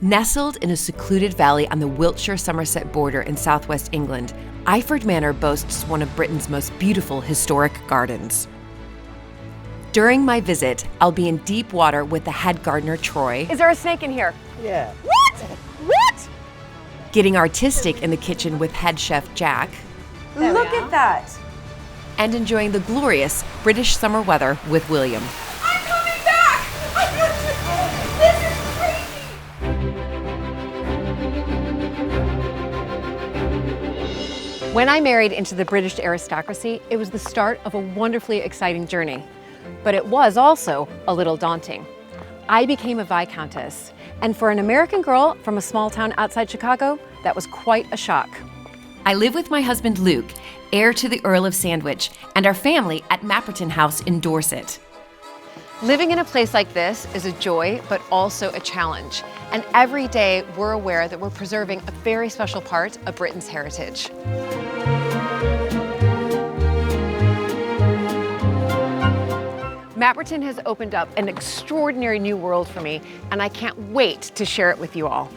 Nestled in a secluded valley on the Wiltshire-Somerset border in southwest England, Iford Manor boasts one of Britain's most beautiful historic gardens. During my visit, I'll be in deep water with the head gardener, Troy. Is there a snake in here? Yeah. What? What? Getting artistic in the kitchen with head chef, Jack. Look at that. And enjoying the glorious British summer weather with William. I'm coming back! This is crazy! When I married into the British aristocracy, it was the start of a wonderfully exciting journey. But it was also a little daunting. I became a Viscountess, and for an American girl from a small town outside Chicago, that was quite a shock. I live with my husband Luke, heir to the Earl of Sandwich, and our family at Mapperton House in Dorset. Living in a place like this is a joy, but also a challenge. And every day we're aware that we're preserving a very special part of Britain's heritage. Mapperton has opened up an extraordinary new world for me, and I can't wait to share it with you all.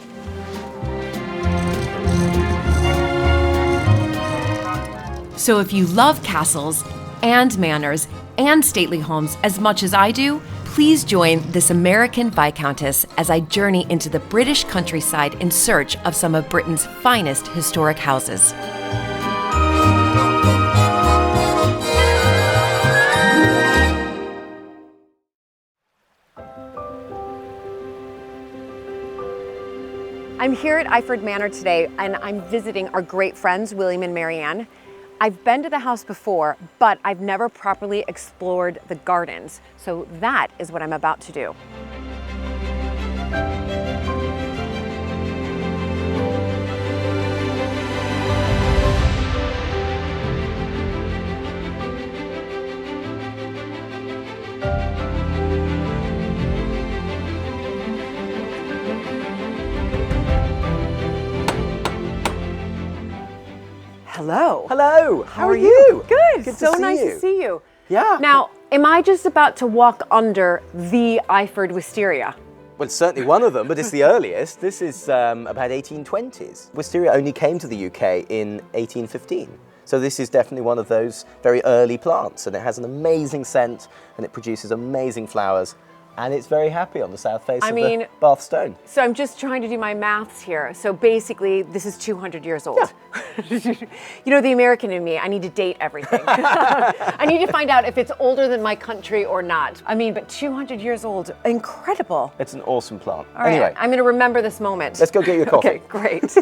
So if you love castles and manors and stately homes as much as I do, please join this American Viscountess as I journey into the British countryside in search of some of Britain's finest historic houses. I'm here at Iford Manor today, and I'm visiting our great friends, William and Marianne. I've been to the house before, but I've never properly explored the gardens. So that is what I'm about to do. Hello. Hello. How are you? Good. Good So to see nice you. to see you. Yeah. Now, am I just about to walk under the Iford wisteria? Well, it's certainly one of them, but it's the earliest. This is about 1820s. Wisteria only came to the UK in 1815. So this is definitely one of those very early plants, and it has an amazing scent, and it produces amazing flowers, and it's very happy on the south face of the Bath Stone. So I'm just trying to do my maths here. So basically, this is 200 years old. Yeah. You know, the American in me, I need to date everything. I need to find out if it's older than my country or not. I mean, but 200 years old, incredible. It's an awesome plant. All right, anyway, I'm gonna remember this moment. let's go get you a coffee. Okay, great.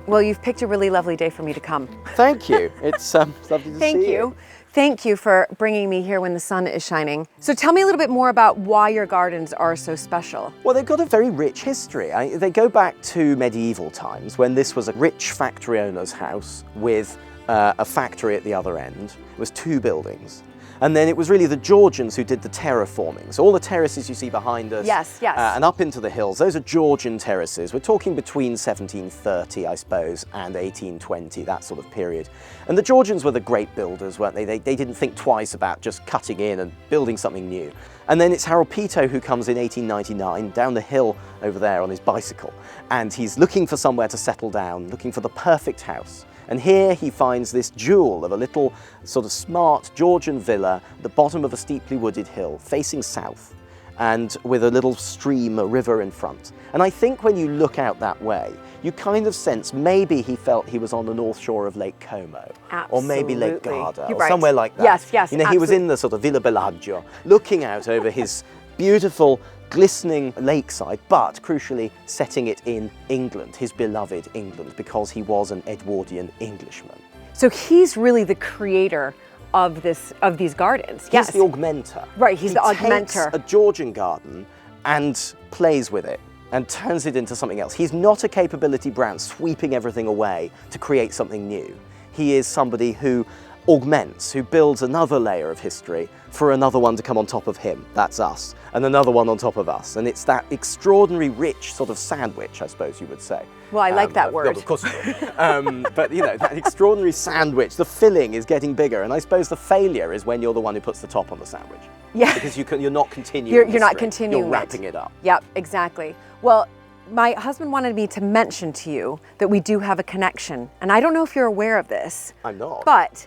Well, you've picked a really lovely day for me to come. Thank you. It's lovely to see you. Thank you. Thank you for bringing me here when the sun is shining. So tell me a little bit more about why your gardens are so special. Well, they've got a very rich history. They go back to medieval times when this was a rich factory owner's house with a factory at the other end. It was two buildings. And then it was really the Georgians who did the terraforming. So all the terraces you see behind us, yes. And up into the hills, those are Georgian terraces. We're talking between 1730, I suppose, and 1820, that sort of period. And the Georgians were the great builders, weren't they? They didn't think twice about just cutting in and building something new. And then it's Harold Peto who comes in 1899 down the hill over there on his bicycle. And he's looking for somewhere to settle down, looking for the perfect house. And here he finds this jewel of a little sort of smart Georgian villa at the bottom of a steeply wooded hill facing south and with a little stream, a river in front. And I think when you look out that way, you kind of sense maybe he felt he was on the north shore of Lake Como. Absolutely. Or maybe Lake Garda, You're or right. somewhere like that. Yes, You know, he was in the sort of Villa Bellagio, looking out over his beautiful glistening lakeside, but crucially setting it in England, his beloved England, because he was an Edwardian Englishman. So he's really the creator of these gardens. He's the augmenter. Right, he's the augmenter. He takes a Georgian garden and plays with it and turns it into something else. He's not a capability Brown sweeping everything away to create something new. He is somebody who augments, who builds another layer of history for another one to come on top of him, that's us, and another one on top of us. And it's that extraordinary rich sort of sandwich, I suppose you would say. Well, I like that word. Of course you do. But you know, that extraordinary sandwich, the filling is getting bigger, and I suppose the failure is when you're the one who puts the top on the sandwich. Yeah. Because you're not continuing. You're not continuing. You're wrapping it up. Yep, exactly. Well, my husband wanted me to mention to you that we do have a connection, and I don't know if you're aware of this. I'm not. But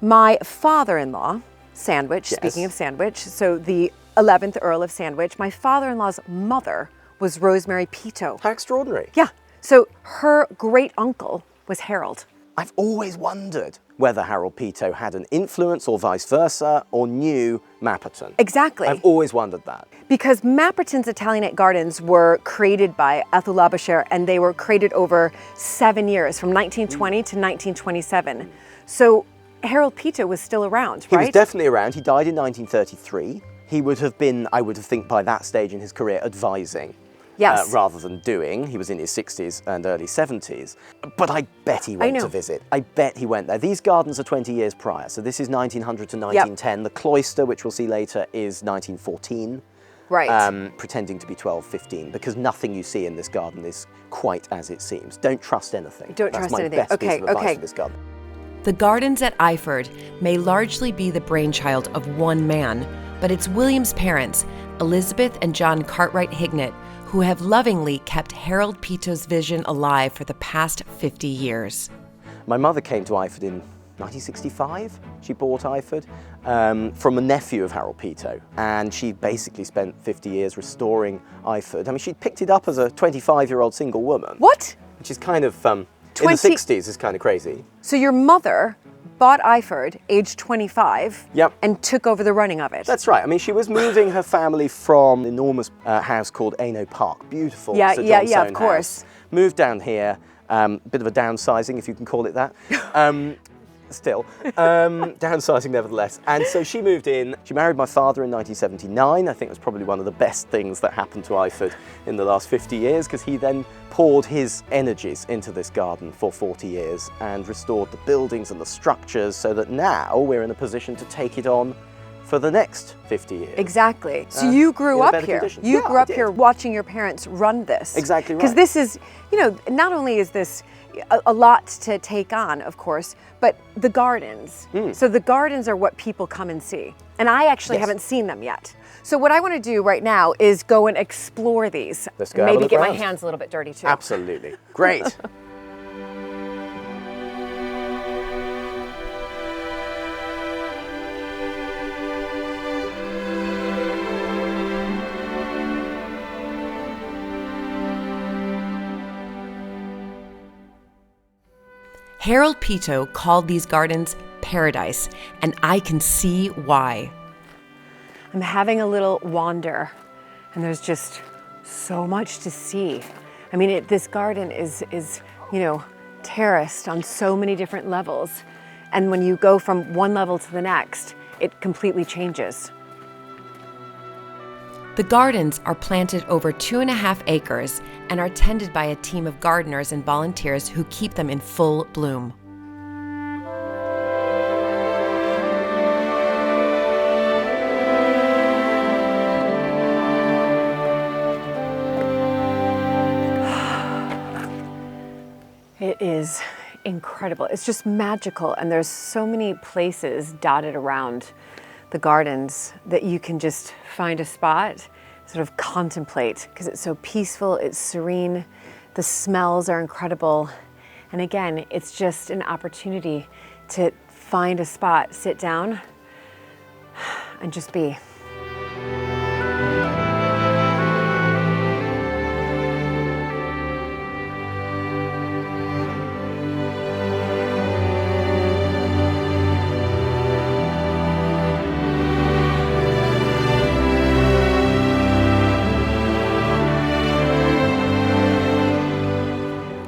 my father-in-law, Sandwich, Yes. speaking of Sandwich, so the 11th Earl of Sandwich, my father-in-law's mother was Rosemary Peto. How extraordinary. Yeah, so her great uncle was Harold. I've always wondered whether Harold Peto had an influence or vice versa, or knew Mapperton. Exactly. I've always wondered that. Because Mapperton's Italianate gardens were created by Ethel Labouchere, and they were created over 7 years, from 1920 to 1927. So Harold Peto was still around, He right? was definitely around. He died in 1933. He would have been, I would think by that stage in his career, advising. Yes. Rather than doing. He was in his 60s and early 70s. But I bet he went to visit. I bet he went there. These gardens are 20 years prior. So this is 1900 to 1910. Yep. The Cloister, which we'll see later, is 1914. Right. Pretending to be 12, 15, because nothing you see in this garden is quite as it seems. Don't trust anything. Don't trust anything. That's my best piece of advice for this garden. The gardens at Iford may largely be the brainchild of one man, but it's William's parents, Elizabeth and John Cartwright Hignett, who have lovingly kept Harold Peto's vision alive for the past 50 years. My mother came to Iford in 1965. She bought Iford from a nephew of Harold Peto, and she basically spent 50 years restoring Iford. I mean, she picked it up as a 25-year-old single woman. What? Which is kind of, in the 60s is kind of crazy. So your mother bought Iford, aged 25, Yep. and took over the running of it. That's right. I mean, she was moving her family from an enormous house called Ano Park. Beautiful Sir John Soane of course. house. Moved down here, bit of a downsizing, if you can call it that. Downsizing nevertheless. And so she moved in. She married my father in 1979. I think it was probably one of the best things that happened to Iford in the last 50 years, because he then poured his energies into this garden for 40 years and restored the buildings and the structures so that now we're in a position to take it on for the next 50 years. Exactly. So you grew up here. Condition. You Yeah, grew I up did. here watching your parents run this. Exactly right. Because this is, you know, not only is this a lot to take on, of course, but the gardens. So the gardens are what people come and see. And I actually Yes. haven't seen them yet. So what I want to do right now is go and explore these. Let's go have a Maybe look get my around. hands a little bit dirty too. Absolutely. Great. Harold Peto called these gardens paradise, and I can see why. I'm having a little wander, and there's just so much to see. I mean, this garden is, you know, terraced on so many different levels. And when you go from one level to the next, it completely changes. The gardens are planted over 2.5 acres and are tended by a team of gardeners and volunteers who keep them in full bloom. It is incredible. It's just magical. And there's so many places dotted around the gardens that you can just find a spot, sort of contemplate, because it's so peaceful, it's serene, the smells are incredible. And again, it's just an opportunity to find a spot, sit down, and just be.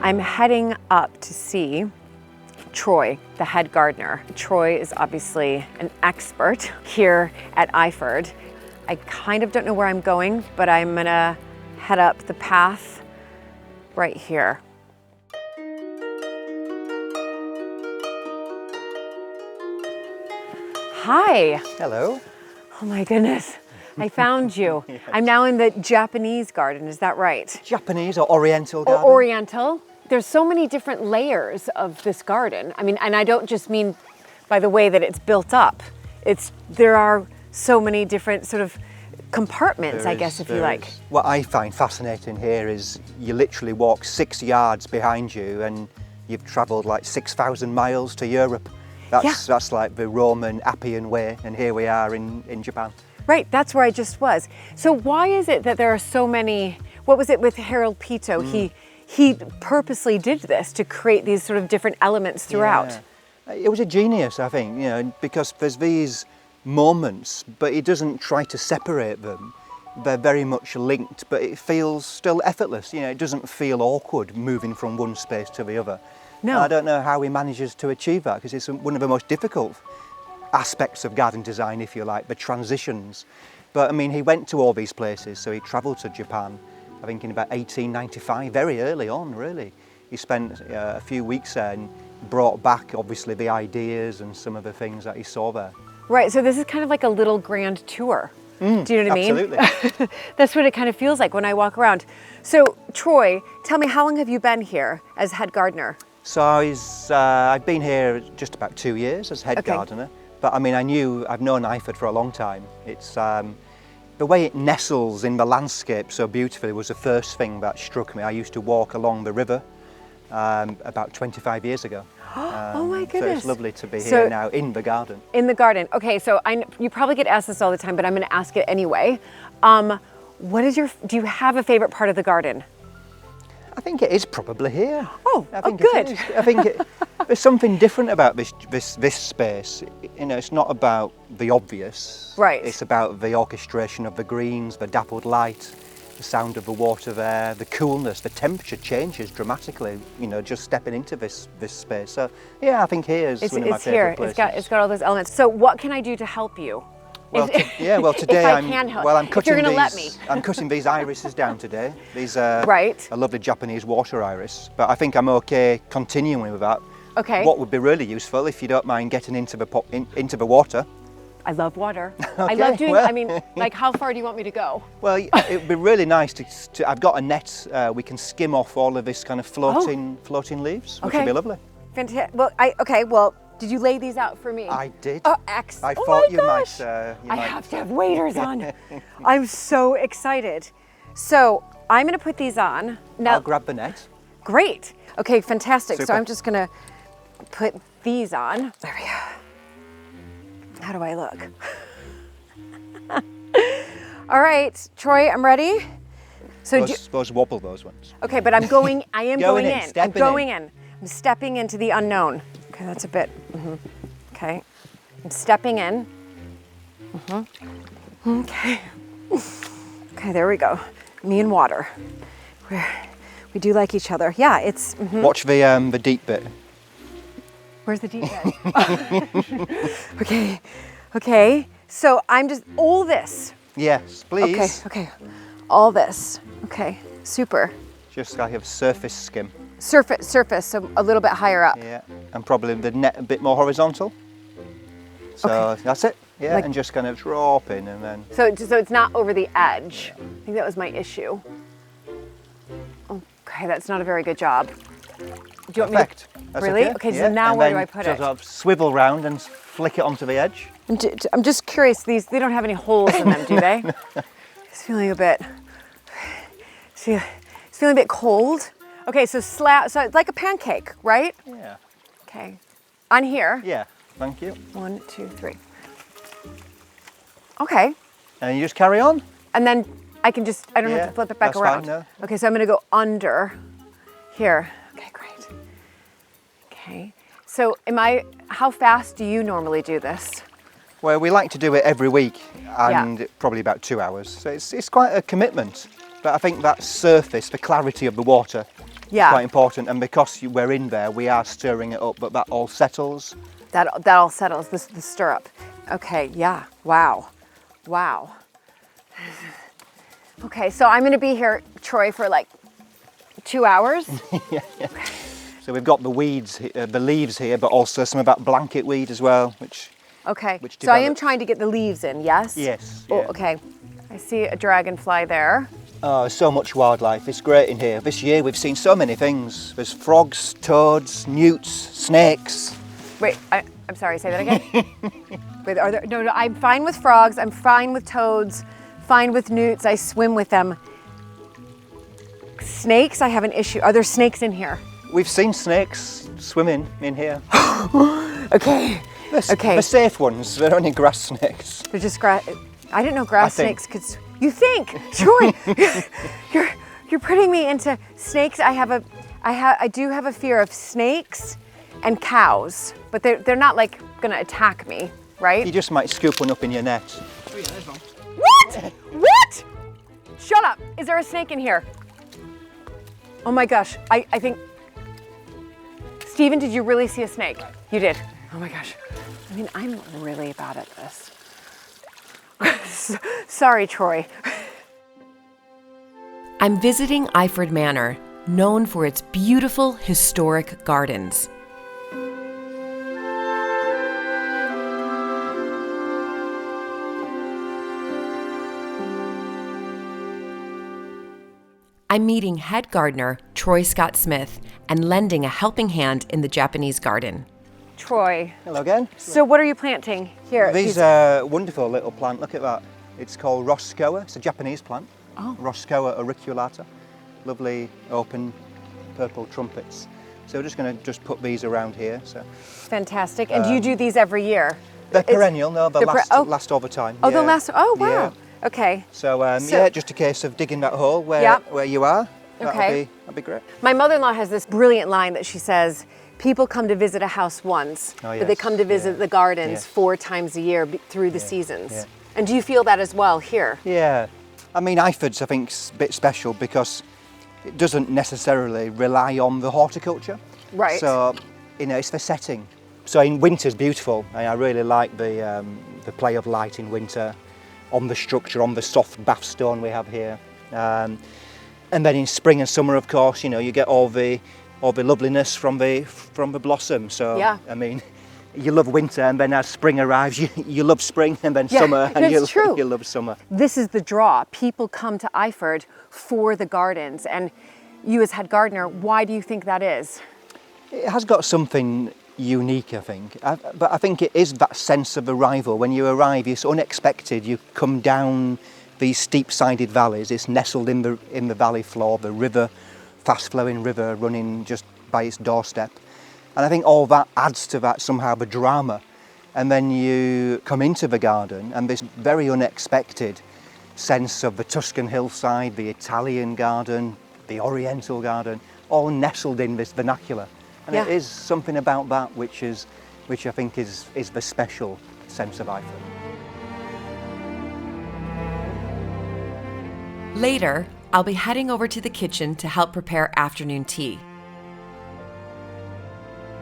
I'm heading up to see Troy, the head gardener. Troy is obviously an expert here at Iford. I kind of don't know where I'm going, but I'm gonna head up the path right here. Hi. Hello. Oh my goodness. I found you. Yes. I'm now in the Japanese garden, is that right? Japanese or oriental garden? Or oriental. There's so many different layers of this garden. I mean, and I don't just mean by the way that it's built up. There are so many different sort of compartments, I guess, if you like. What I find fascinating here is you literally walk 6 yards behind you and you've travelled like 6,000 miles to Europe. That's like the Roman Appian way, and here we are in Japan. Right, that's where I just was. So why is it that there are so many, what was it with Harold Pito? He purposely did this to create these sort of different elements throughout. Yeah. It was a genius, I think, because there's these moments, but he doesn't try to separate them. They're very much linked, but it feels still effortless. It doesn't feel awkward moving from one space to the other. No. I don't know how he manages to achieve that, because it's one of the most difficult aspects of garden design, if you like, the transitions. But I mean, he went to all these places, so he travelled to Japan, I think in about 1895, very early on, really. He spent a few weeks there and brought back, obviously, the ideas and some of the things that he saw there. Right, so this is kind of like a little grand tour. Do you know what I mean? Absolutely. That's what it kind of feels like when I walk around. So, Troy, tell me, how long have you been here as head gardener? So I've been here just about 2 years as head gardener. But I mean, I've known Iford for a long time. It's the way it nestles in the landscape so beautifully was the first thing that struck me. I used to walk along the river about 25 years ago. Oh my goodness. So it's lovely to be here now in the garden. In the garden. Okay, so you probably get asked this all the time, but I'm going to ask it anyway. Do you have a favorite part of the garden? I think it is probably here. Oh, good. I think there's something different about this space. It's not about the obvious. Right. It's about the orchestration of the greens, the dappled light, the sound of the water there, the coolness, the temperature changes dramatically, just stepping into this space. So yeah, I think here is one of my favourite places. It's got all those elements. So what can I do to help you? Well, today I'm cutting these irises down today. These are a lovely Japanese water iris, but I think I'm okay continuing with that. Okay. What would be really useful, if you don't mind getting into the water. I love water. Okay, I love doing. I mean, like, how far do you want me to go? Well, it would be really nice to. I've got a net. We can skim off all of this kind of floating leaves, which would be lovely. Fantastic. Well, did you lay these out for me? I did. Oh, excellent. I thought you might. I have to have waders on. I'm so excited. So I'm going to put these on. Now, I'll grab the net. Great. Okay, fantastic. Super. So I'm just going to put these on. There we go. How do I look? All right, Troy, I'm ready. So suppose wobble those ones. Okay, but I'm going. I am going in. I'm going in. I'm stepping into the unknown. Okay, that's a bit. Okay, I'm stepping in. Okay. Okay, there we go. Me and water. We do like each other. Yeah, it's. Watch the deep bit. Where's the deep bit? Okay. So I'm just all this. Yes, please. Okay. All this. Okay. Super. Just like a surface skim. Surface, so a little bit higher up. Yeah, and probably the net a bit more horizontal. So that's it. Yeah, and just kind of drop in and then. So it's not over the edge. Yeah. I think that was my issue. Okay, that's not a very good job. Do you want me to? That's really? Okay, so now where do I put it? Sort of swivel round and flick it onto the edge. I'm just curious. They don't have any holes in them, do they? It's feeling a bit. It's feeling a bit cold. Okay, so so it's like a pancake, right? Yeah. Okay. On here. Yeah. Thank you. 1, 2, 3. Okay. And you just carry on. And then I don't have to flip it back around. Fine, no. Okay, so I'm gonna go under here. Okay, great. Okay. So how fast do you normally do this? Well, we like to do it every week and probably about 2 hours. So it's quite a commitment. But I think that surface, the clarity of the water, is quite important. And because we're in there, we are stirring it up, but that all settles. That all settles, the stirrup. Okay, yeah, wow. Okay, so I'm gonna be here, Troy, for like 2 hours. Yeah. So we've got the weeds, the leaves here, but also some of that blanket weed as well, which Okay, which so I am develops. trying to get the leaves in, yes? Yes. Oh, yeah. okay. I see a dragonfly there. Oh, so much wildlife. It's great in here. This year we've seen so many things. There's frogs, toads, newts, snakes. Wait, I'm sorry, say that again? Wait, are there, no, I'm fine with frogs, I'm fine with toads, fine with newts, I swim with them. Snakes, I have an issue. Are there snakes in here? We've seen snakes swimming in here. Okay. The safe ones, they're only grass snakes. They're just grass. I didn't know grass I think. snakes could. You think, Troy? you're putting me into snakes. I do have a fear of snakes and cows, but they're not like gonna attack me, right? You just might scoop one up in your net. Oh yeah, there's one. What? What? Shut up. Is there a snake in here? Oh my gosh. I think. Stephen, did you really see a snake? You did. Oh my gosh. I mean, I'm really bad at this. Sorry, Troy. I'm visiting Iford Manor, known for its beautiful historic gardens. I'm meeting head gardener Troy Scott Smith and lending a helping hand in the Japanese garden. Troy. Hello again. So what are you planting here? These are wonderful little plant. Look at that. It's called Roscoa. It's a Japanese plant. Oh. Roscoa auriculata. Lovely open purple trumpets. So we're just going to put these around here. So Fantastic. And do you do these every year? they're perennial. No, they'll they're last over time. Oh, yeah. they'll last. Oh, wow. Yeah. Okay. So, So- yeah, just a case of digging that hole where you are. Okay. That'd be great. My mother-in-law has this brilliant line that she says, people come to visit a house once, Oh, but they yes. come to visit Yeah. the gardens Yeah. 4 times a year through the seasons. Yeah. And do you feel that as well here? Yeah. I mean, Iford's, I think, a bit special because it doesn't necessarily rely on the horticulture. Right. So, it's the setting. So in winter's beautiful. I really like the play of light in winter on the structure, on the soft bath stone we have here. And then in spring and summer, of course, you get all the loveliness from the blossom. So, Yeah. I mean, you love winter, and then as spring arrives, you love spring, and then summer, and that's true. you love summer. This is the draw. People come to Iford for the gardens. And you as head gardener, why do you think that is? It has got something unique, I think. But I think it is that sense of arrival. When you arrive, it's unexpected. You come down these steep-sided valleys. It's nestled in the valley floor, the river, fast-flowing river running just by its doorstep. And I think all that adds to that somehow the drama. And then you come into the garden and this very unexpected sense of the Tuscan hillside, the Italian garden, the oriental garden, all nestled in this vernacular. And Yeah. it is something about that which I think is the special sense of Iford. Later, I'll be heading over to the kitchen to help prepare afternoon tea.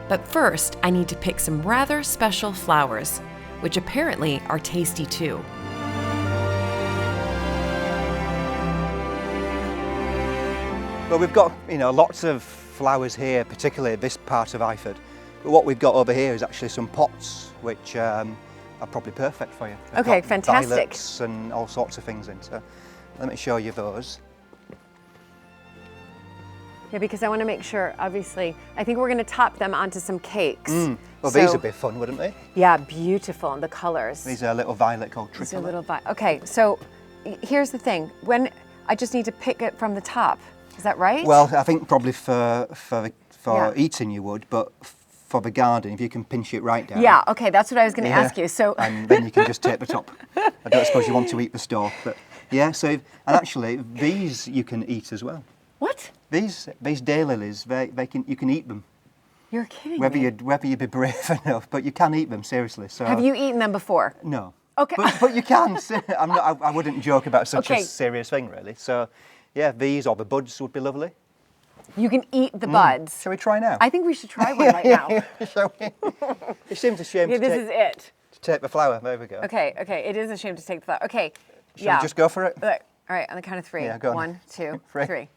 But first, I need to pick some rather special flowers, which apparently are tasty too. Well, we've got lots of flowers here, particularly this part of Iford. But what we've got over here is actually some pots, which are probably perfect for you. They've Okay, got fantastic. violets and all sorts of things in. So let me show you those. Yeah, because I want to make sure, obviously, I think we're going to top them onto some cakes. Well, So- these would be fun, wouldn't they? Yeah, beautiful, and the colors. These are a little violet called These are tricolor. little okay, so here's the thing. When I just need to pick it from the top. Is that right? Well, I think probably for Yeah. eating you would, but for the garden, if you can pinch it right down. Yeah, okay, that's what I was going to Yeah, ask you. So and then you can just take the top. I don't suppose you want to eat the stalk, but yeah. So and actually, these you can eat as well. what? These daylilies, you can eat them. You're kidding Whether me. you be brave enough, but you can eat them seriously. So Have you eaten them before? No. Okay. But you can. I wouldn't joke about such Okay. a serious thing, really. So yeah, these or the buds would be lovely. You can eat the buds. Shall we try now? I think we should try one right now. Shall we? It seems a shame Okay, to, this take, is it. to take the flower. There we go. Okay, it is a shame to take the flower. Okay, Shall yeah. we just go for it? Look, all right, on the count of 3. Yeah, go on. 1, 2, Three. 3.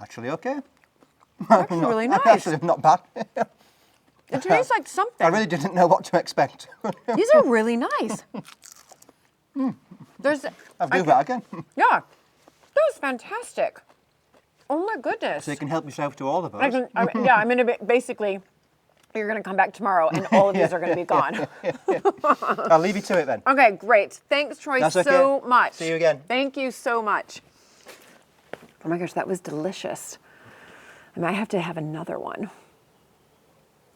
Actually, okay. Actually, really nice. Actually, not bad. It tastes like something. I really didn't know what to expect. These are really nice. I'll do that again. Yeah, that was fantastic. Oh my goodness. So you can help yourself to all of us. I'm going to basically, you're going to come back tomorrow and all of these are going to be gone. I'll leave you to it then. Okay, great. Thanks, Troy, That's okay. so much. See you again. Thank you so much. Oh my gosh, that was delicious. I might have to have another one.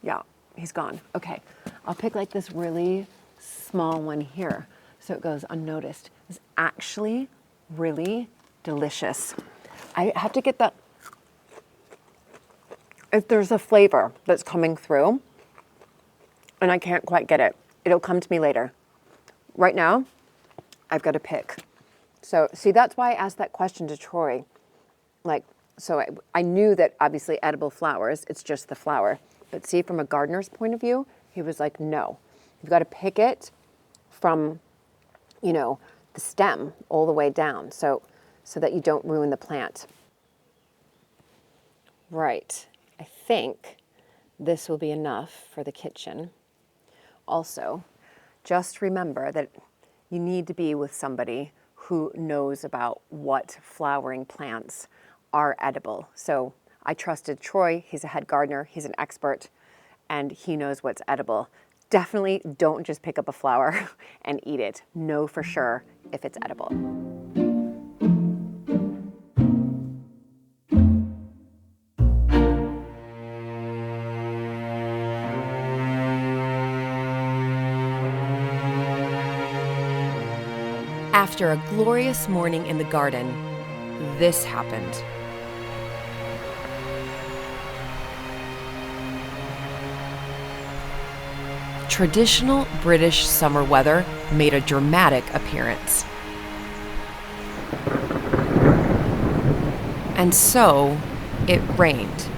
Yeah, he's gone. Okay, I'll pick like this really small one here so it goes unnoticed. It's actually really delicious. I have to get that, if there's a flavor that's coming through and I can't quite get it, it'll come to me later. Right now, I've got to pick. So see, that's why I asked that question to Troy. Like, so I knew that obviously edible flowers, it's just the flower. But see, from a gardener's point of view, he was like, no, you've got to pick it from, you know, the stem all the way down so that you don't ruin the plant. Right, I think this will be enough for the kitchen. Also, just remember that you need to be with somebody who knows about what flowering plants are edible. So I trusted Troy, he's a head gardener, he's an expert, and he knows what's edible. Definitely don't just pick up a flower and eat it. Know for sure if it's edible. After a glorious morning in the garden, this happened. Traditional British summer weather made a dramatic appearance. And so it rained.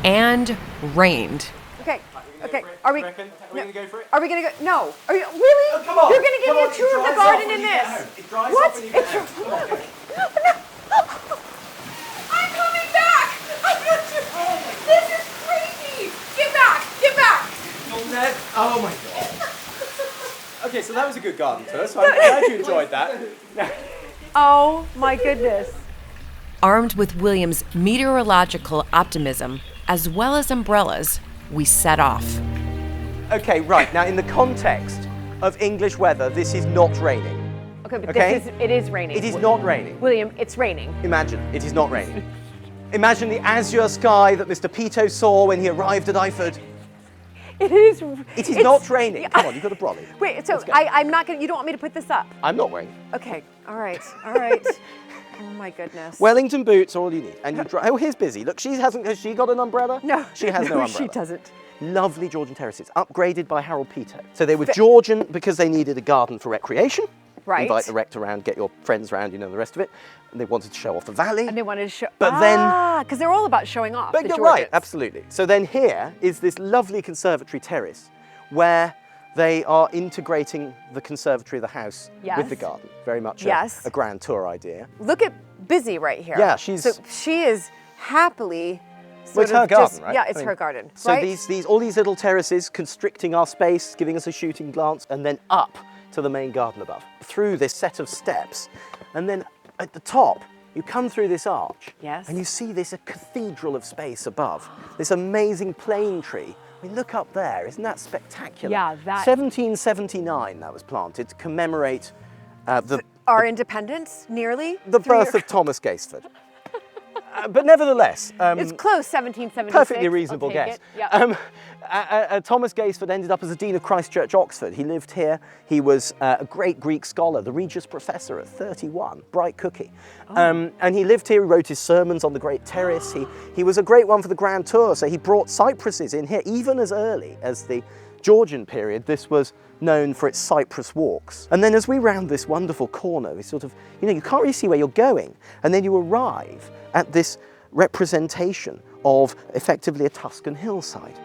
And rained. Okay, are we gonna go for it? Are we gonna go? No. Are you really? Oh, come on. You're gonna give Come me on, a tour it of the dries garden off when in you get this? home. It dries What? off when you get home. I'm coming back! This is crazy! Get back! Get back! Oh my god. Okay, so that was a good garden tour, so I'm glad you enjoyed that. Oh my goodness. Armed with William's meteorological optimism, as well as umbrellas, we set off. Okay, right, now in the context of English weather, this is not raining. Okay, but Okay? it is raining. It is not raining. William, it's raining. Imagine, it is not raining. Imagine the azure sky that Mr. Pito saw when he arrived at Iford. It is. It is not raining. Come on, you've got a brolly. Wait, so Let's go. I'm not gonna. You don't want me to put this up? I'm not wearing. Okay. All right. All right. Oh my goodness. Wellington boots are all you need. And you oh, here's Busy. Look, has she got an umbrella? No. She has no umbrella. She doesn't. Lovely Georgian terraces, upgraded by Harold Pito. So they were Georgian because they needed a garden for recreation. Right. Invite the rector around, get your friends round, you know, the rest of it. And they wanted to show off the valley. And they wanted to show. But then. Because they're all about showing off. But the you're Georgians. right, absolutely. So then here is this lovely conservatory terrace where they are integrating the conservatory of the house with the Yes. garden. Very much Yes. a grand tour idea. Look at Busy right here. Yeah, she's- So she is happily. Well, it's sort her of garden, just, right? Yeah, I it's mean, her garden. So right? all these little terraces constricting our space, giving us a shooting glance, and then up to the main garden above, through this set of steps. And then at the top, you come through this arch, Yes. and you see this a cathedral of space above, this amazing plane tree. I mean, look up there, isn't that spectacular? Yeah, that- 1779 that was planted to commemorate Our independence, nearly. the birth of Thomas Gaisford. But nevertheless, It's close, 1776. perfectly reasonable I'll take guess. it. Yep. Thomas Gaisford ended up as a Dean of Christ Church, Oxford. He lived here. He was a great Greek scholar, the Regius Professor at 31, bright cookie. And he lived here, he wrote his sermons on the Great Terrace. He was a great one for the Grand Tour, so he brought cypresses in here, even as early as the Georgian period. This was known for its cypress walks. And then as we round this wonderful corner, we sort of, you can't really see where you're going. And then you arrive at this representation of effectively a Tuscan hillside.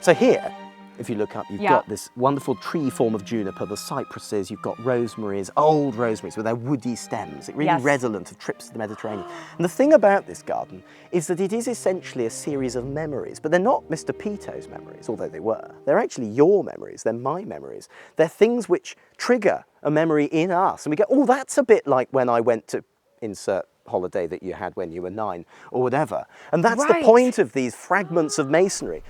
So here, if you look up, you've got this wonderful tree form of juniper, the cypresses, you've got rosemaries, old rosemaries with their woody stems, really redolent of trips to the Mediterranean. And the thing about this garden is that it is essentially a series of memories, but they're not Mr. Pito's memories, although they were. They're actually your memories, they're my memories. They're things which trigger a memory in us. And we go, oh, that's a bit like when I went to insert holiday that you had when you were 9 or whatever. And that's the point of these fragments of masonry.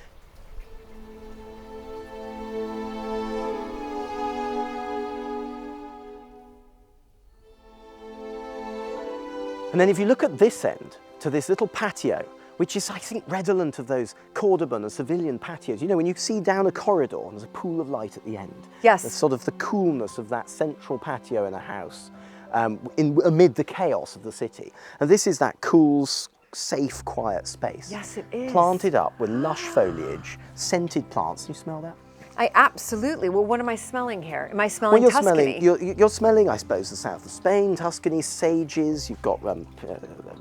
And then if you look at this end, to this little patio, which is, I think, redolent of those Cordoban and Sevillian patios. You know, when you see down a corridor and there's a pool of light at the end. Yes. There's sort of the coolness of that central patio in a house amid the chaos of the city. And this is that cool, safe, quiet space. Yes, it is. Planted up with lush foliage, scented plants. Can you smell that? I absolutely. Well, what am I smelling here? Am I smelling Tuscany? You're smelling, I suppose, the south of Spain, Tuscany, sages, you've got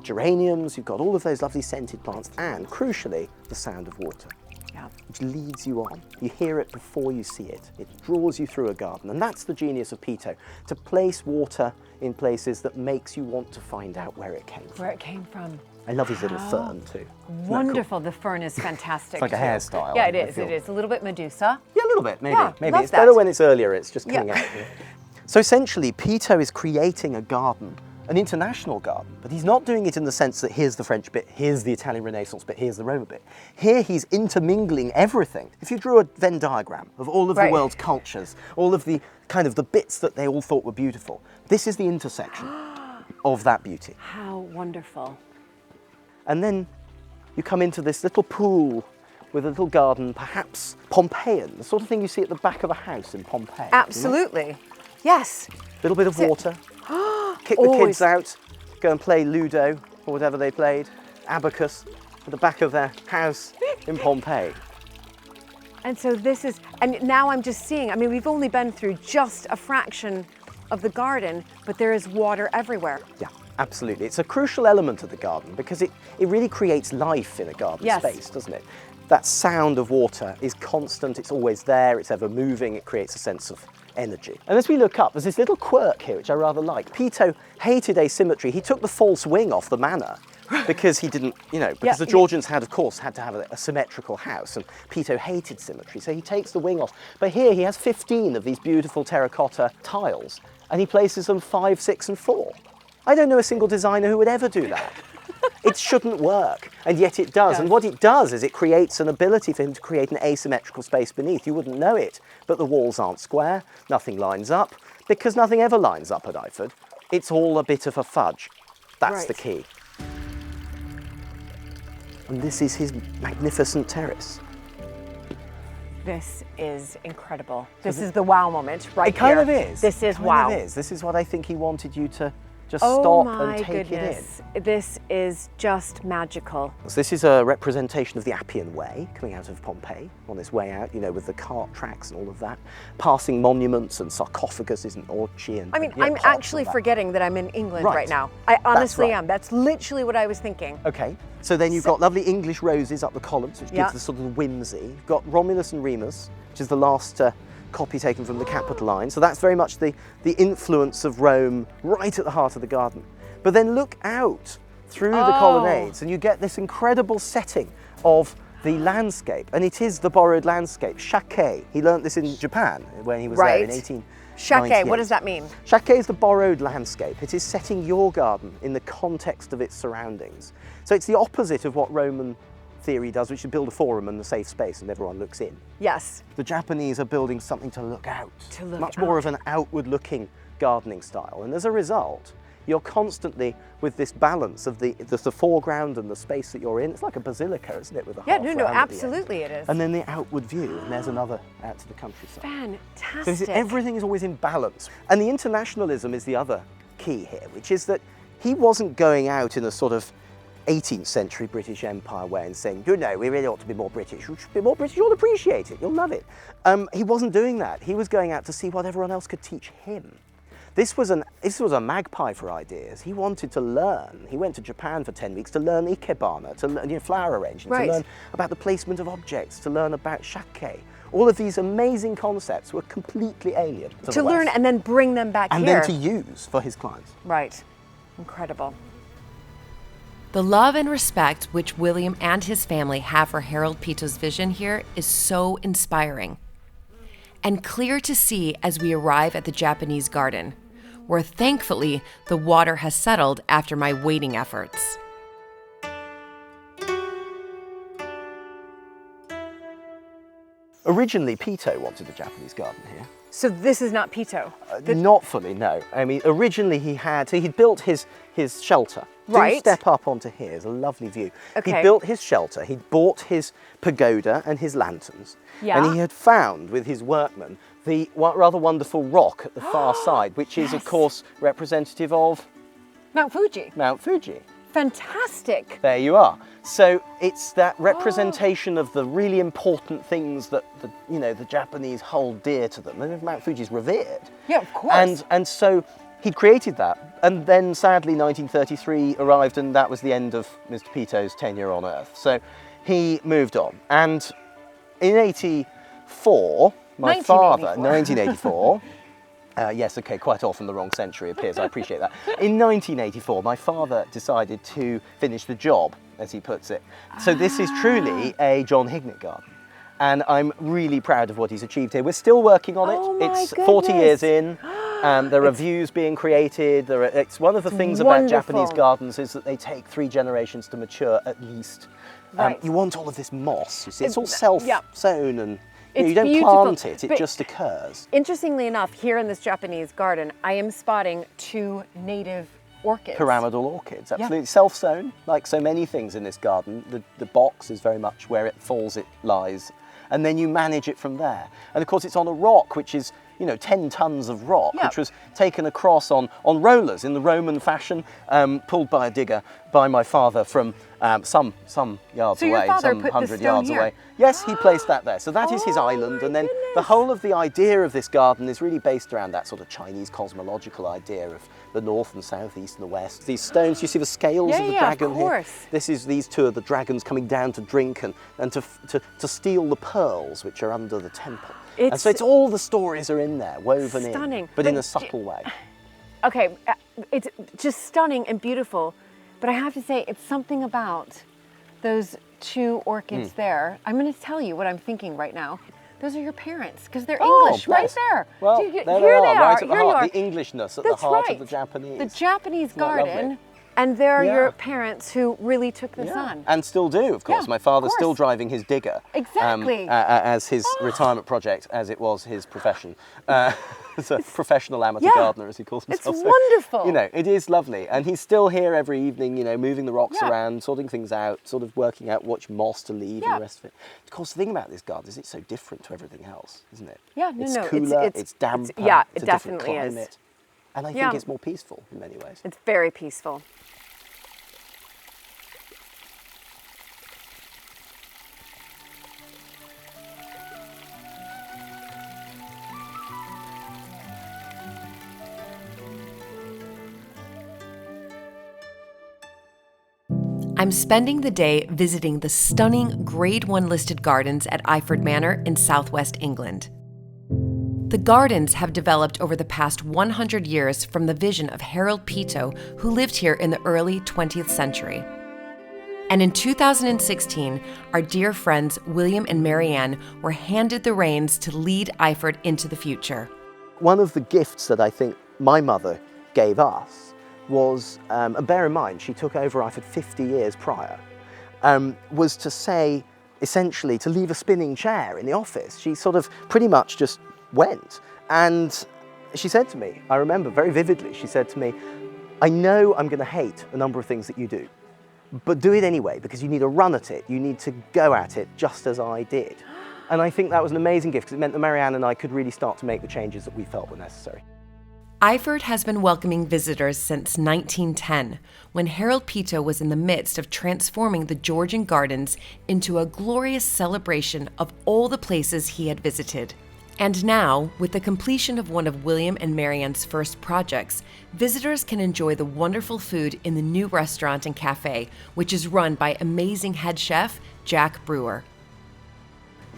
geraniums, you've got all of those lovely scented plants, and crucially, the sound of water, which leads you on. You hear it before you see it. It draws you through a garden, and that's the genius of Pito, to place water in places that makes you want to find out where it came from. Where it came from. I love his little fern too. Wonderful. The fern is fantastic. It's like a hairstyle. Yeah, it is. It is. A little bit Medusa. Yeah, a little bit, maybe. Yeah, maybe. love It's better that. when it's earlier, it's just coming out. So essentially, Pito is creating a garden, an international garden, but he's not doing it in the sense that here's the French bit, here's the Italian Renaissance bit, here's the Roman bit. Here he's intermingling everything. If you drew a Venn diagram of all of the world's cultures, all of the kind of the bits that they all thought were beautiful, this is the intersection of that beauty. How wonderful. And then you come into this little pool with a little garden, perhaps Pompeian, the sort of thing you see at the back of a house in Pompeii. Absolutely. Yes. A little bit of water. Kick the kids out, go and play Ludo or whatever they played, abacus at the back of their house in Pompeii. And so this is, and now I'm just seeing, I mean, we've only been through just a fraction of the garden, but there is water everywhere. Yeah, absolutely. It's a crucial element of the garden because it really creates life in a garden space, doesn't it? That sound of water is constant, it's always there, it's ever moving, it creates a sense of energy. And as we look up, there's this little quirk here which I rather like. Pito hated asymmetry. He took the false wing off the manor because he didn't, you know, because the Georgians had, of course, had to have a symmetrical house, and Pito hated symmetry, so he takes the wing off. But here he has 15 of these beautiful terracotta tiles, and he places them 5, 6, and 4. I don't know a single designer who would ever do that. It shouldn't work, and yet it does. And what it does is it creates an ability for him to create an asymmetrical space beneath. You wouldn't know it, but the walls aren't square, nothing lines up, because nothing ever lines up at Iford. It's all a bit of a fudge. That's the key. And this is his magnificent terrace. This is incredible. This is the wow moment right here. It kind of is. This is It kind wow. of is. This is what I think he wanted you to just stop and take it in. This is just magical. So this is a representation of the Appian Way coming out of Pompeii on its way out, you know, with the cart tracks and all of that, passing monuments and sarcophaguses and orchi and. I mean, I'm actually forgetting that I'm in England right now. I honestly am. That's literally what I was thinking. Okay, so then you've got lovely English roses up the columns, which gives the sort of whimsy. You've got Romulus and Remus, which is the last copy taken from the Capitoline. So that's very much the influence of Rome right at the heart of the garden. But then look out through the colonnades and you get this incredible setting of the landscape. And it is the borrowed landscape, shake. He learnt this in Japan when he was there in 1898. Shake, what does that mean? Shake is the borrowed landscape. It is setting your garden in the context of its surroundings. So it's the opposite of what Roman theory does, which is build a forum and a safe space and everyone looks in. Yes. The Japanese are building something to look out. To look Much out. more of an outward-looking gardening style. And as a result, you're constantly with this balance of the foreground and the space that you're in. It's like a basilica, isn't it? With a half round at the end. Absolutely it is. And then the outward view, and there's another out to the countryside. Fantastic. So everything is always in balance. And the internationalism is the other key here, which is that he wasn't going out in a sort of 18th century British Empire way and saying, you know, we really ought to be more British. We should be more British, you'll appreciate it, you'll love it. He wasn't doing that. He was going out to see what everyone else could teach him. This was a magpie for ideas. He wanted to learn. He went to Japan for 10 weeks to learn ikebana, to learn flower arranging, to learn about the placement of objects, to learn about shake. All of these amazing concepts were completely alien to the learn West. and then bring them back And here. then to use for his clients. Right. Incredible. The love and respect which William and his family have for Harold Pito's vision here is so inspiring. And clear to see as we arrive at the Japanese garden, where thankfully the water has settled after my wading efforts. Originally, Pito wanted a Japanese garden here. So this is not Pito. Not fully, no. I mean, originally he'd built his shelter. Right. Do step up onto here, it's a lovely view. Okay. He built his shelter, he'd bought his pagoda and his lanterns. Yeah. And he had found with his workmen the rather wonderful rock at the far side, which is, of course, representative of Mount Fuji. Mount Fuji. Fantastic. There you are. So it's that representation of the really important things that the Japanese hold dear to them. And Mount Fuji's revered. Yeah, of course. And so he'd created that. And then sadly 1933 arrived and that was the end of Mr. Pito's tenure on Earth. So he moved on. And in 1984, my father, 1984, yes, okay, quite often the wrong century appears, I appreciate that. In 1984, my father decided to finish the job, as he puts it. So this is truly a John Hignett garden. And I'm really proud of what he's achieved here. We're still working on it. Oh my It's 40 years goodness. in. There are views being created. It's one of the things about Japanese gardens is that they take 3 generations to mature at least. Right. You want all of this moss, you see. It's all self-sown and It's you don't beautiful, plant it, it but just occurs. Interestingly enough, here in this Japanese garden, I am spotting 2 native orchids. Pyramidal orchids, absolutely. Self-sown, like so many things in this garden. The box is very much where it falls, it lies. And then you manage it from there. And of course it's on a rock, which is, 10 tons of rock, which was taken across on rollers in the Roman fashion, pulled by a digger by my father from some yards away, some 100 yards away. Yes, he placed that there. So that is his island. And then the whole of the idea of this garden is really based around that sort of Chinese cosmological idea of the north and south, east and the west. These stones, you see the scales of the dragon here? These 2 are the dragons coming down to drink and to steal the pearls which are under the temple. And so it's all the stories are in there, woven in, but in a subtle way. Okay, it's just stunning and beautiful, but I have to say it's something about those 2 orchids there. I'm going to tell you what I'm thinking right now. Those are your parents, because they're English, right there. Well, here they they are, are. right at the Here you heart, are. the Englishness at the heart of the Japanese. The Japanese Isn't that lovely? garden, and they're your parents who really took this on. And still do, of course. Yeah, My father's of still course. driving his digger. Exactly. As his retirement project, as it was his profession. As a professional amateur gardener, as he calls himself. It's wonderful. It is lovely. And he's still here every evening, moving the rocks around, sorting things out, sort of working out which moss to leave and the rest of it. Of course, the thing about this garden is it's so different to everything else, isn't it? Yeah, It's cooler, it's damper, it it's a different definitely is. climate. And I think it's more peaceful in many ways. It's very peaceful. I'm spending the day visiting the stunning Grade 1 listed gardens at Iford Manor in southwest England. The gardens have developed over the past 100 years from the vision of Harold Pito, who lived here in the early 20th century. And in 2016, our dear friends William and Marianne were handed the reins to lead Iford into the future. One of the gifts that I think my mother gave us was, and bear in mind, she took over Iford 50 years prior, was to say, essentially, to leave a spinning chair in the office. She sort of pretty much just went. And she said to me, I remember very vividly, she said to me, I know I'm going to hate a number of things that you do, but do it anyway, because you need a run at it. You need to go at it just as I did. And I think that was an amazing gift, because it meant that Marianne and I could really start to make the changes that we felt were necessary. Iford has been welcoming visitors since 1910, when Harold Pito was in the midst of transforming the Georgian gardens into a glorious celebration of all the places he had visited. And now, with the completion of one of William and Marianne's first projects, visitors can enjoy the wonderful food in the new restaurant and cafe, which is run by amazing head chef Jack Brewer.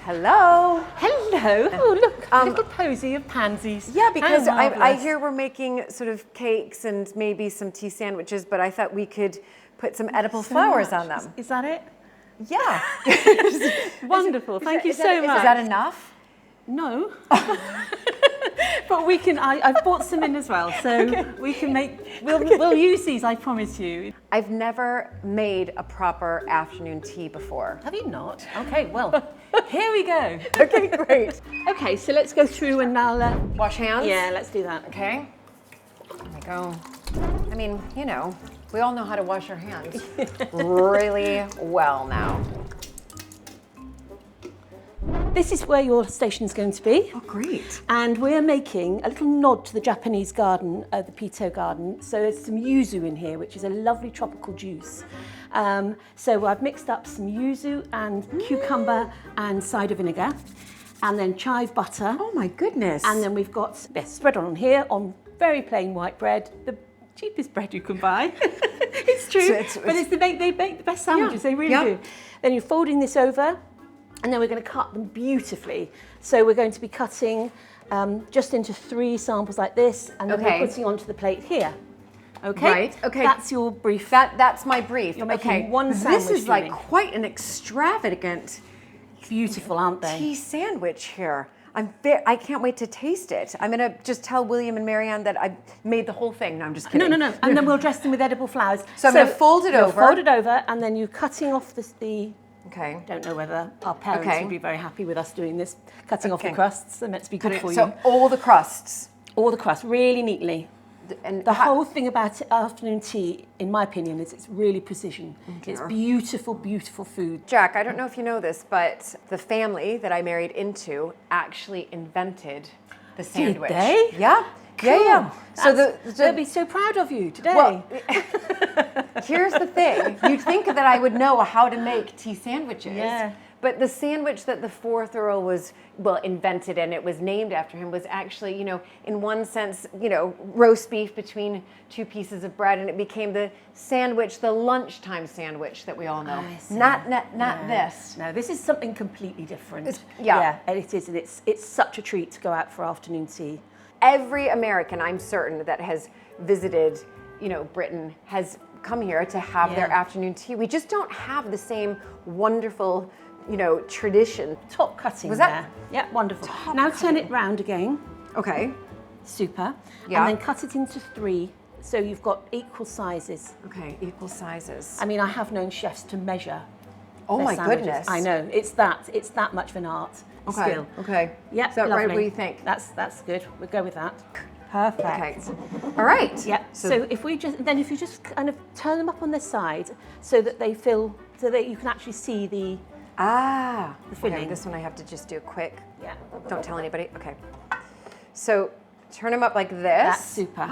Hello. Hello. Oh, look, a little posy of pansies. Yeah, because How I marvellous. hear we're making sort of cakes and maybe some tea sandwiches, but I thought we could put some edible flowers on them. Is that it? Yeah. Wonderful. Thank you so much. Is that enough? No. But we can, I've bought some in as well, so we can we'll use these, I promise you. I've never made a proper afternoon tea before. Have you not? Okay, well, here we go. Okay, great. Okay, so let's go through and I'll... Wash hands? yeah, let's do that. Okay. There we go. I mean, you know, we all know how to wash our hands really well now. This is where your station's going to be. Oh, great. And we're making a little nod to the Japanese garden, the Pito garden. So there's some yuzu in here, which is a lovely tropical juice. So I've mixed up some yuzu and cucumber and cider vinegar, and then chive butter. Oh my goodness. And then we've got this spread on here on very plain white bread, the cheapest bread you can buy. It's true, but they make the best sandwiches, they really do. Then you're folding this over, and then we're going to cut them beautifully. So we're going to be cutting just into 3 samples like this, and then we're putting onto the plate here. Okay? Right, okay. That's your brief. That's my brief. You're making one sandwich. This is like feeling. quite an extravagant Beautiful, aren't they? tea sandwich here. I can't wait to taste it. I'm gonna just tell William and Marianne that I made the whole thing. No, I'm just kidding. No. And then we'll dress them with edible flowers. So I'm gonna fold it over. Fold it over, and then you're cutting off the Okay. don't know whether our parents Okay. would be very happy with us doing this, cutting off the crusts. They're meant to be good for So you. all the crusts. All the crust, really neatly. And The whole thing about afternoon tea, in my opinion, is it's really precision. It's beautiful, beautiful food. Jack, I don't know if you know this, but the family that I married into actually invented the sandwich. they? Yeah. Yeah. So They'll be so proud of you today. Well, here's the thing. You'd think that I would know how to make tea sandwiches. Yeah. But the sandwich that the 4th Earl was, invented and it was named after him was actually, in one sense, roast beef between 2 pieces of bread, and it became the sandwich, the lunchtime sandwich that we all know. I see. Not this. No, this is something completely different. Yeah. And it is, and it's such a treat to go out for afternoon tea. Every American, I'm certain, that has visited, Britain has come here to have their afternoon tea. We just don't have the same wonderful, tradition. Top cutting Was there. that- Yeah, wonderful. Now turn it round again. Okay. Super. Yeah. And then cut it into 3, so you've got equal sizes. Okay, equal sizes. I mean, I have known chefs to measure. Oh their my sandwiches. goodness. I know. It's that much of an art. Okay. Skill. Okay. Yeah. Is that lovely. right? What do you think? That's good. We'll go with that. Perfect. Okay. All right. Yeah. So if you just kind of turn them up on their side so that so that you can actually see the Okay, filling. this one I have to just do quick. Yeah. Don't tell anybody. Okay. So turn them up like this. That's super.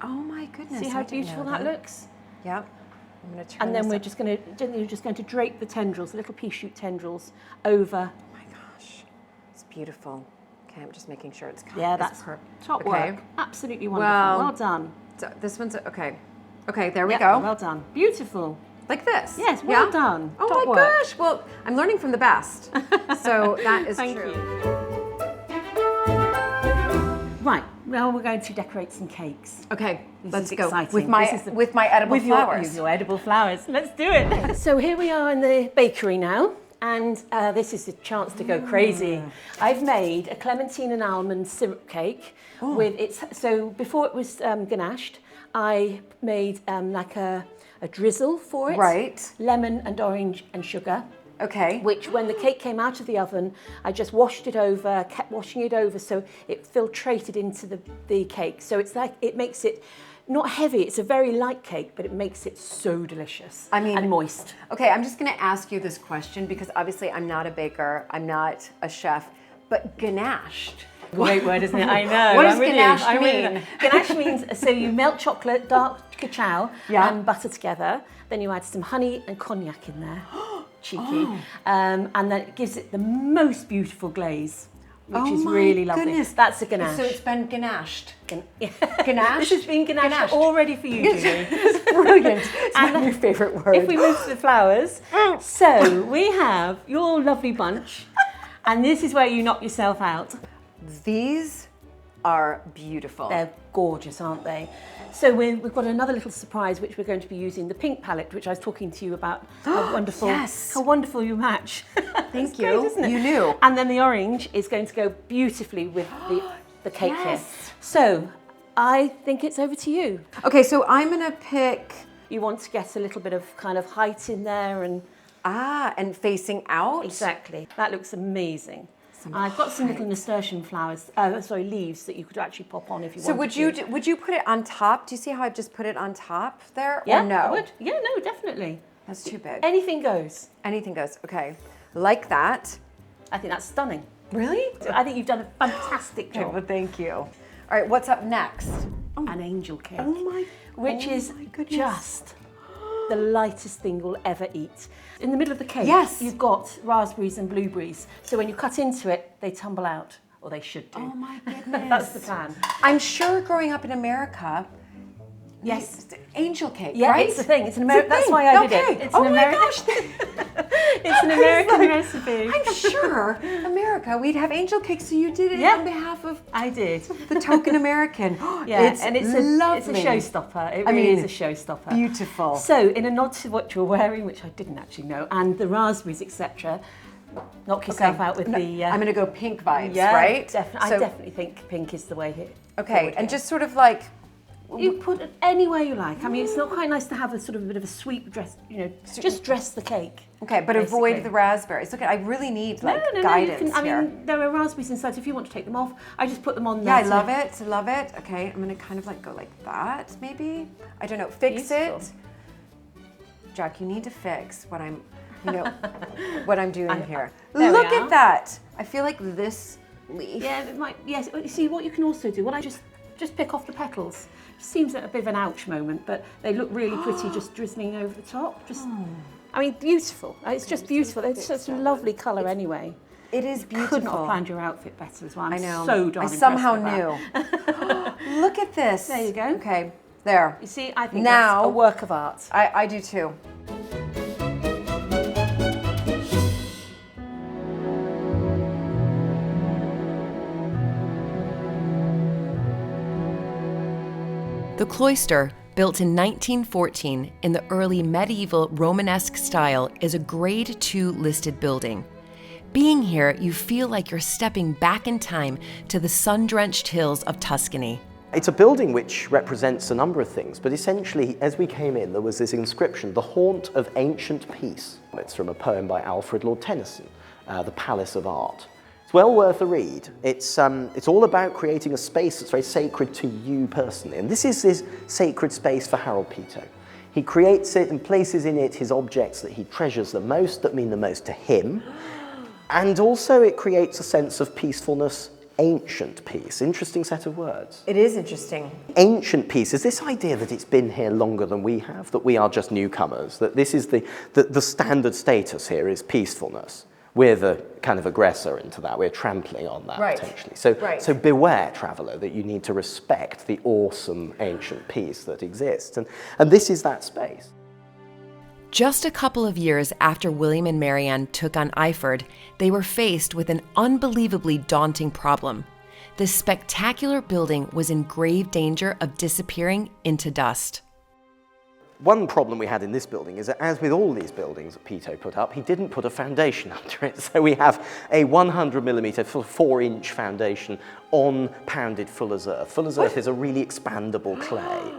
Oh my goodness. See I how didn't know beautiful that looks? Yep. I'm going to turn And then this you're just going to drape the tendrils, the little pea shoot tendrils, over. Oh my gosh. It's beautiful. Okay, I'm just making sure it's Yeah, that's top Okay. work. Absolutely wonderful. Well done. So this one's okay. Okay, there we Yeah, go. well done. Beautiful. Like this. Yes, well done. Oh Top my work. gosh. Well, I'm learning from the best. So that is Thank true. you. Right, now we're going to decorate some cakes. Okay, This let's is go exciting. with my This is with my edible with flowers. Your edible flowers. Let's do it. So here we are in the bakery now, and this is a chance to go crazy. I've made a clementine and almond syrup cake with its. So before it was ganached, I made like a drizzle for it. Right. Lemon and orange and sugar. Okay. Which, when the cake came out of the oven, I just washed it over, kept washing it over so it filtrated into the cake. So it's like, it makes it not heavy, it's a very light cake, but it makes it so delicious and moist. Okay, I'm just going to ask you this question because obviously I'm not a baker, I'm not a chef, but ganached. Great word, isn't it? I know. What does ganache mean? Ganache means, so you melt chocolate, dark cacao, and butter together. Then you add some honey and cognac in there. Cheeky. And then it gives it the most beautiful glaze, which is really lovely. Goodness. That's a ganache. So it's been ganached. Ganache? This has been ganached already for you, Julie. It's brilliant. It's my new favourite word. If we move to the flowers, so we have your lovely bunch. And this is where you knock yourself out. These are beautiful. They're gorgeous, aren't they? So we've got another little surprise, which we're going to be using, the pink palette, which I was talking to you about. How wonderful! Yes. How wonderful you match. Thank Great, you. isn't it? You knew. And then the orange is going to go beautifully with the cake here. So I think it's over to you. Okay, so I'm gonna pick. You want to get a little bit of kind of height in there and And facing out. exactly. That looks amazing. I've got some little nasturtium flowers, leaves that you could actually pop on if you So wanted to. would you put it on top? Do you see how I've just put it on top there? Yeah, Or no? I would. Yeah, no, definitely. That's too big. Anything goes. Anything goes. Okay, like that. I think that's stunning. Really? So I think you've done a fantastic job. Well, thank you. All right, what's up next? An angel cake. Oh my! Which is goodness. just the lightest thing we'll ever eat. In the middle of the cake, Yes. you've got raspberries and blueberries. So when you cut into it, they tumble out, or they should do. Oh my goodness! That's the plan. I'm sure growing up in America. Yes. Angel cake, Yeah, right? it's the thing. It's an It's a American. That's thing. why I did Okay. it. It's Oh an my American. gosh. It's an American recipe. I'm sure America, we'd have angel cake, so you did it Yeah. on behalf of I did. the token American. Yeah, it's and it's lovely. a showstopper. It I really mean, is a showstopper. beautiful. So, in a nod to what you're wearing, which I didn't actually know, and the raspberries, etc., knock yourself out with the. I'm going to go pink vibes, yeah, right? I So- definitely think pink is the way here. Okay, and just sort of like. You put it anywhere you like. I mean, it's not quite nice to have a sort of a bit of a sweet dress, just dress the cake. Okay, but basically. avoid the raspberries. Look, I really need like No, guidance you can, here. I mean, there are raspberries inside, so if you want to take them off, I just put them on Yeah, there. I love it. Love it. Okay, I'm gonna kind of like go like that, maybe. I don't know. Fix Beautiful. it. Jack, you need to fix what I'm, what I'm doing here. There we Look are. at that. I feel like this leaf. Yeah, it might. Yes. You see, what you can also do. Well, I just pick off the petals. Seems a bit of an ouch moment, but they look really pretty, just drizzling over the top. I mean, beautiful. It's just beautiful. It's such a lovely colour anyway. It is You beautiful. could not have planned your outfit better as well. I'm I know. so darn I somehow impressed with that. knew. Look at this. There you go. Okay, there. You see, I think Now- that's a work of art. I do too. The Cloister, built in 1914 in the early medieval Romanesque style, is a Grade II listed building. Being here, you feel like you're stepping back in time to the sun-drenched hills of Tuscany. It's a building which represents a number of things, but essentially, as we came in, there was this inscription, the haunt of ancient peace. It's from a poem by Alfred Lord Tennyson, The Palace of Art. It's well worth a read. It's all about creating a space that's very sacred to you personally, and this is this sacred space for Harold Peto. He creates it and places in it his objects that he treasures the most, that mean the most to him, and also it creates a sense of peacefulness, ancient peace. Interesting set of words. It is interesting. Ancient peace is this idea that it's been here longer than we have, that we are just newcomers, that this is the standard status here is peacefulness. We're the kind of aggressor into that. We're trampling on that Right. potentially. So, Right. so beware, traveller, that you need to respect the awesome ancient peace that exists. And this is that space. Just a couple of years after William and Marianne took on Iford, they were faced with an unbelievably daunting problem. This spectacular building was in grave danger of disappearing into dust. One problem we had in this building is that, as with all these buildings that Peto put up, he didn't put a foundation under it. So we have a 100mm, 4-inch foundation on pounded Fuller's earth. Fuller's earth is a really expandable clay.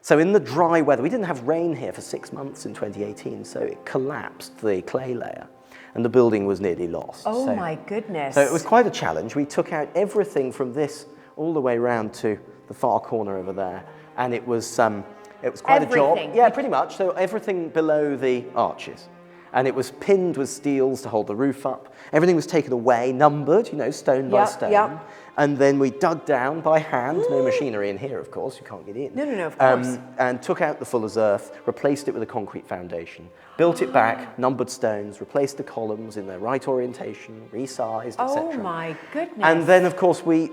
So in the dry weather, we didn't have rain here for 6 months in 2018, so it collapsed the clay layer, and the building was nearly lost. Oh So- my goodness. So it was quite a challenge. We took out everything from this all the way round to the far corner over there, and it was quite a job. Everything. Yeah, pretty much. So everything below the arches. And it was pinned with steels to hold the roof up. Everything was taken away, numbered, stone by Yep, stone. yep. And then we dug down by hand, no machinery in here, of course, you can't get in. No, of course. And took out the fuller's earth, replaced it with a concrete foundation, built it back, numbered stones, replaced the columns in their right orientation, resized, etc. Oh my goodness. And then, of course, we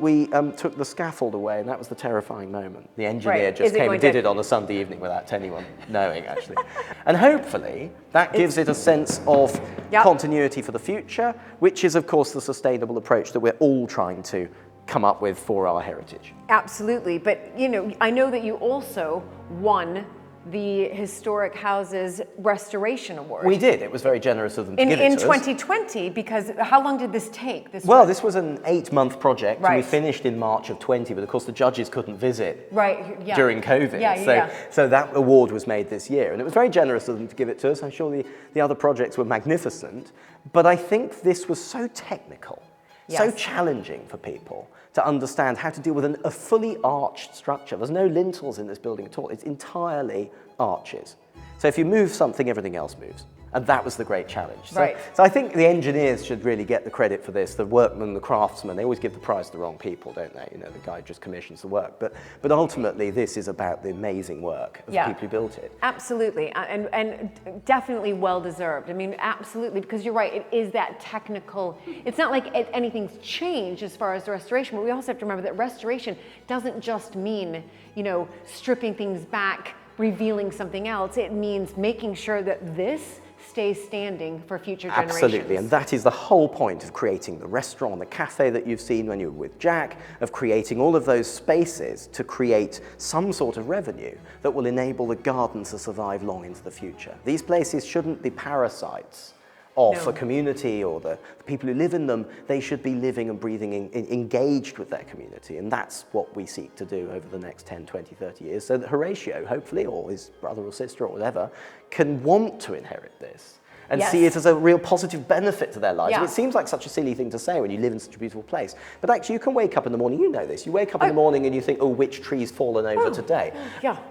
took the scaffold away, and that was the terrifying moment. The engineer just came and did it on a Sunday evening without anyone knowing, actually. And hopefully, that gives it a sense of continuity for the future, which is, of course, the sustainable approach that we're all trying to come up with for our heritage. Absolutely, but you know, I know that you also won the Historic Houses Restoration Award. We did. It was very generous of them to give it to in us. 2020, because how long did this take? This was an 8-month project. Right. We finished in March of 20, but of course the judges couldn't visit during COVID. So that award was made this year, and it was very generous of them to give it to us. I'm sure the other projects were magnificent, but I think this was so technical, so challenging for people to understand how to deal with a fully arched structure. There's no lintels in this building at all. It's entirely arches. So if you move something, everything else moves. And that was the great challenge. So I think the engineers should really get the credit for this, the workmen, the craftsmen. They always give the prize to the wrong people, don't they? You know, the guy just commissions the work. But ultimately, this is about the amazing work of the people who built it. Absolutely, and definitely well-deserved. I mean, absolutely, because you're right, it is that technical. It's not like anything's changed as far as the restoration, but we also have to remember that restoration doesn't just mean, you know, stripping things back, revealing something else. It means making sure that this stays standing for future generations. Absolutely, and that is the whole point of creating the restaurant, the cafe that you've seen when you were with Jack, of creating all of those spaces to create some sort of revenue that will enable the garden to survive long into the future. These places shouldn't be parasites of a community or the people who live in them. They should be living and breathing engaged with their community, and that's what we seek to do over the next 10, 20, 30 years, so that Horatio, hopefully, or his brother or sister or whatever, can want to inherit this and see it as a real positive benefit to their lives. And it seems like such a silly thing to say when you live in such a beautiful place, but actually you can wake up in the morning, you know this, you wake up in the morning and you think, oh, which tree's fallen over today?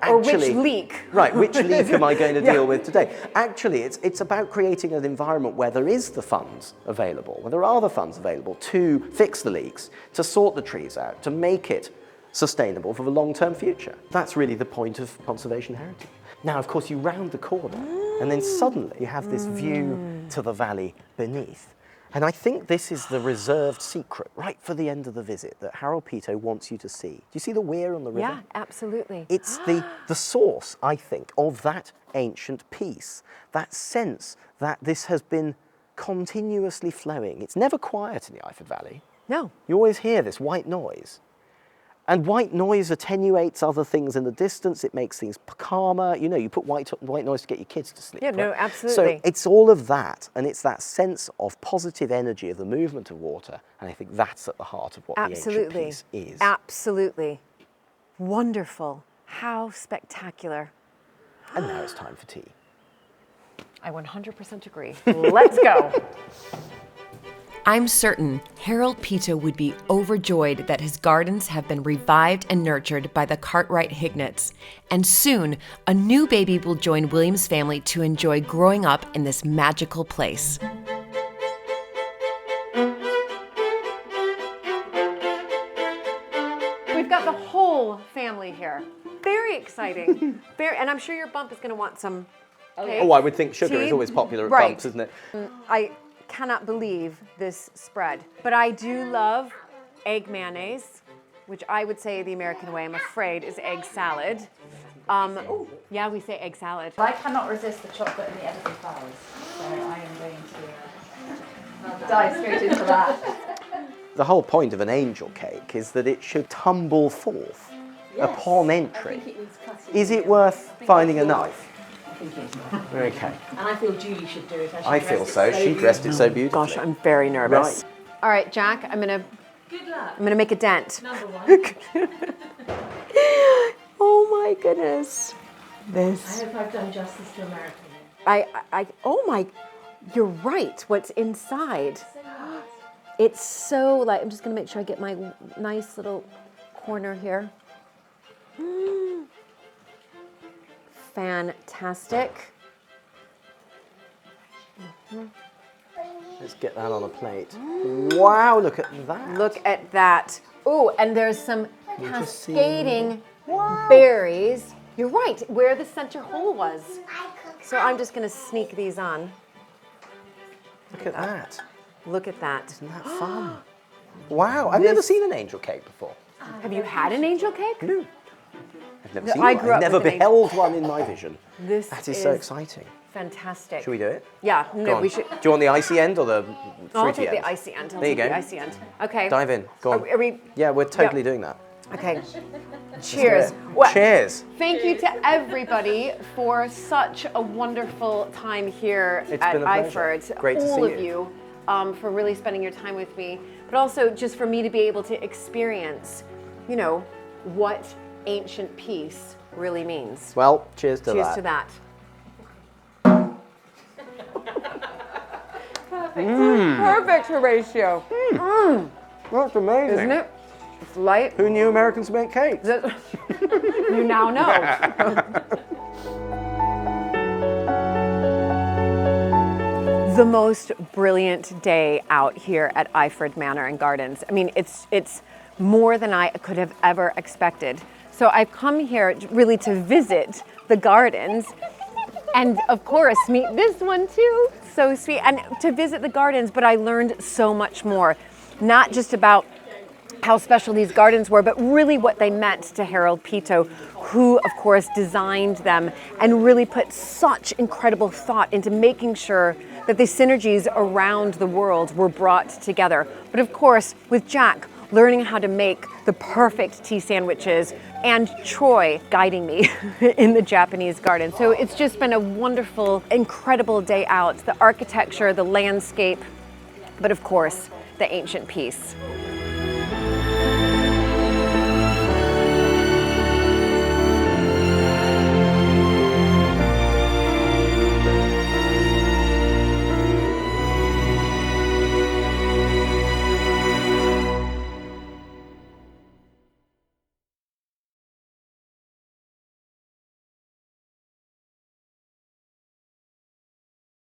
Or which leak. Right, which leak am I going to deal with today? Actually, it's about creating an environment where there is the funds available, where there are the funds available to fix the leaks, to sort the trees out, to make it sustainable for the long-term future. That's really the point of conservation heritage. Now, of course, you round the corner, and then suddenly you have this view to the valley beneath. And I think this is the reserved secret, right for the end of the visit, that Harold Peto wants you to see. Do you see the weir on the river? Yeah, absolutely. It's the source, I think, of that ancient peace, that sense that this has been continuously flowing. It's never quiet in the Iford Valley. No. You always hear this white noise. And white noise attenuates other things in the distance. It makes things calmer. You know, you put white noise to get your kids to sleep. Yeah, right? no, absolutely. So it's all of that, and it's that sense of positive energy of the movement of water. And I think that's at the heart of what the ancient peace is. Absolutely. Wonderful. How spectacular. And now it's time for tea. I 100% agree. Let's go. I'm certain Harold Peto would be overjoyed that his gardens have been revived and nurtured by the Cartwright Hignett's, and soon a new baby will join William's family to enjoy growing up in this magical place. We've got the whole family here. Very exciting. And I'm sure your bump is going to want some cake. Oh, I would think sugar is always popular at bumps, isn't it? I cannot believe this spread, but I do love egg mayonnaise, which I would say the American way, I'm afraid, is egg salad. Yeah, we say egg salad. I cannot resist the chocolate and the edible flowers, so I am going to dive straight into that. The whole point of an angel cake is that it should tumble forth upon entry. Is it worth finding a knife? Okay. And I feel Julie should do it. I feel so. She dressed it so beautifully. Gosh, I'm very nervous. Right. All right, Jack, Good luck. I'm gonna make a dent. Number one. Oh my goodness. I hope I've done justice to American. Oh my, you're right, what's inside. It's so like, I'm just gonna make sure I get my nice little corner here. Fantastic. Let's get that on a plate. Wow, look at that. Look at that. Ooh, and there's some cascading berries. You're right, where the center hole was. So I'm just gonna sneak these on. Look at that. Look at that. Isn't that fun? Wow, I've never seen an angel cake before. Have you had an angel cake? No. I've never seen I one. grew I've up never with an beheld one in my vision. That is so is exciting. Fantastic. Should we do it? Yeah, Go no, on. we should. Do you want the icy end or the I'll fruity take end? the icy end. There you go. The icy end. Okay. Dive in. Go on. Are we? Yeah, we're totally doing that. Okay. Cheers. Well, cheers. Thank you to everybody for such a wonderful time here It's at been a pleasure. Iford. Great to see all of you. you for really spending your time with me, but also just for me to be able to experience, you know, what ancient peace really means. Well, cheers to Cheers that. to that. Perfect, Horatio. That's amazing. Isn't it? It's light. Who knew Americans make cakes? You now know. The most brilliant day out here at Iford Manor and Gardens. I mean, it's more than I could have ever expected. So I've come here really to visit the gardens and of course meet this one too. So sweet. And to visit the gardens, but I learned so much more. Not just about how special these gardens were, but really what they meant to Harold Peto, who of course designed them and really put such incredible thought into making sure that the synergies around the world were brought together. But of course, with Jack learning how to make the perfect tea sandwiches and Troy guiding me in the Japanese garden. So it's just been a wonderful, incredible day out. The architecture, the landscape, but of course, the ancient piece.